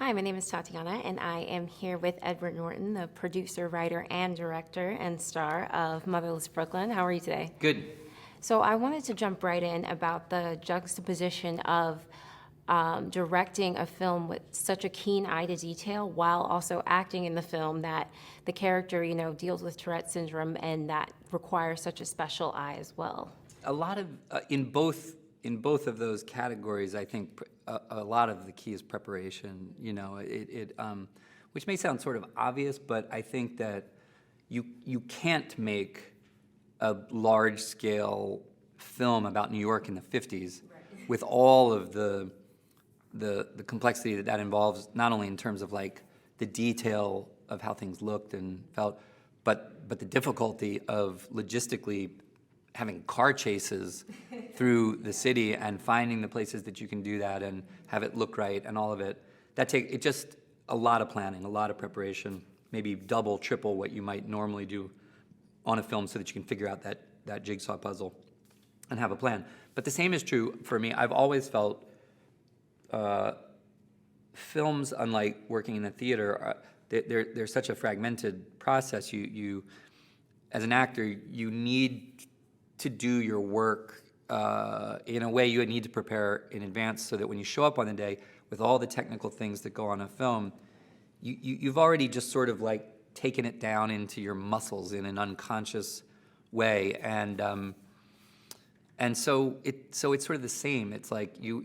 Hi, my name is Tatiana, and I am here with Edward Norton, the producer, writer, and director and star of Motherless Brooklyn. How are you today? Good. So I wanted to jump right in about the juxtaposition of directing a film with such a keen eye to detail while also acting in the film that the character, deals with Tourette Syndrome and that requires such a special eye as well. A lot of in both of those categories, I think a lot of the key is preparation. Which may sound sort of obvious, but I think that you can't make a large scale film about New York in the 50s with all of the complexity that involves, not only in terms of like the detail of how things looked and felt, but the difficulty of logistically having car chases through the city and finding the places that you can do that and have it look right and all of it. It just a lot of planning, a lot of preparation, maybe double, triple what you might normally do on a film so that you can figure out that jigsaw puzzle and have a plan. But the same is true for me. I've always felt films, unlike working in a theater, they're such a fragmented process. You as an actor, you need to do your work in a way you need to prepare in advance so that when you show up on the day with all the technical things that go on a film, you've already just sort of like taken it down into your muscles in an unconscious way, and so it's sort of the same. It's like you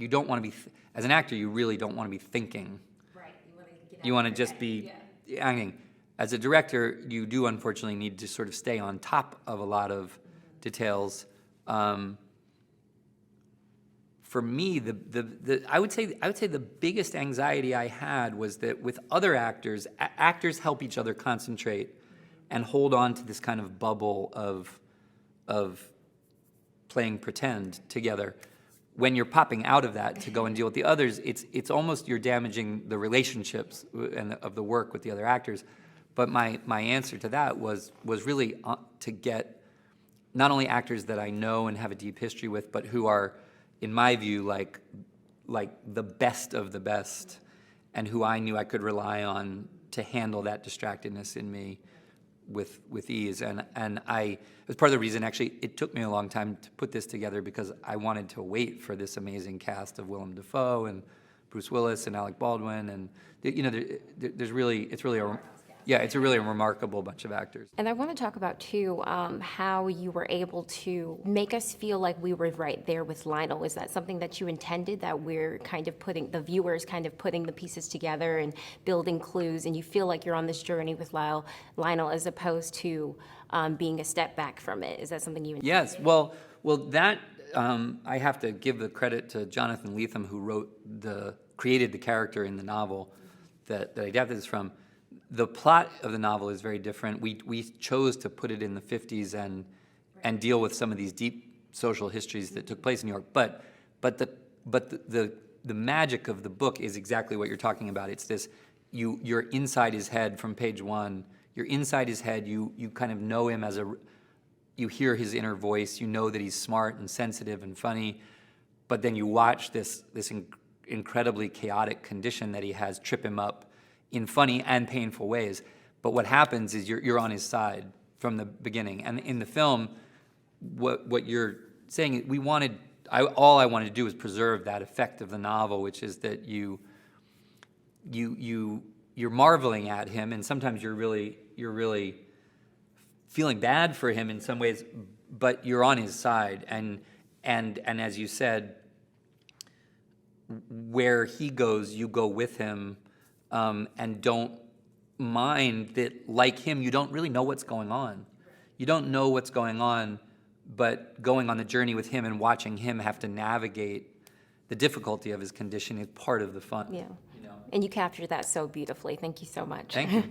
don't want to be as an actor, you really don't want to be thinking. Right. You want to just be acting. As a director, you do unfortunately need to sort of stay on top of a lot of details. For me, I would say the biggest anxiety I had was that with other actors, actors help each other concentrate and hold on to this kind of bubble of playing pretend together. When you're popping out of that to go and deal with the others, it's almost you're damaging the relationships and of the work with the other actors. But my answer to that was really to get not only actors that I know and have a deep history with, but who are, in my view, like the best of the best, and who I knew I could rely on to handle that distractedness in me with ease. And it was part of the reason, actually, it took me a long time to put this together, because I wanted to wait for this amazing cast of Willem Dafoe and Bruce Willis and Alec Baldwin, and it's a really remarkable bunch of actors. And I want to talk about, too, how you were able to make us feel like we were right there with Lionel. Was that something that you intended, that we're kind of the viewers kind of putting the pieces together and building clues, and you feel like you're on this journey with Lionel as opposed to being a step back from it? Is that something you intended? Yes, well, that I have to give the credit to Jonathan Lethem, who created the character in the novel that I adapted this from. The plot of the novel is very different. We chose to put it in the 50s and deal with some of these deep social histories that took place in New York. But the magic of the book is exactly what you're talking about. It's this: you're inside his head from page one. You're inside his head. You kind of know him you hear his inner voice. You know that he's smart and sensitive and funny. But then you watch this incredibly chaotic condition that he has trip him up in funny and painful ways. But what happens is you're on his side from the beginning. And in the film, what you're saying, all I wanted to do was preserve that effect of the novel, which is that you're marveling at him, and sometimes you're really feeling bad for him in some ways, but you're on his side. And as you said, where he goes, you go with him. And don't mind that, like him, you don't really know what's going on. You don't know what's going on, but going on the journey with him and watching him have to navigate the difficulty of his condition is part of the fun. Yeah. And you captured that so beautifully. Thank you so much. Thank you.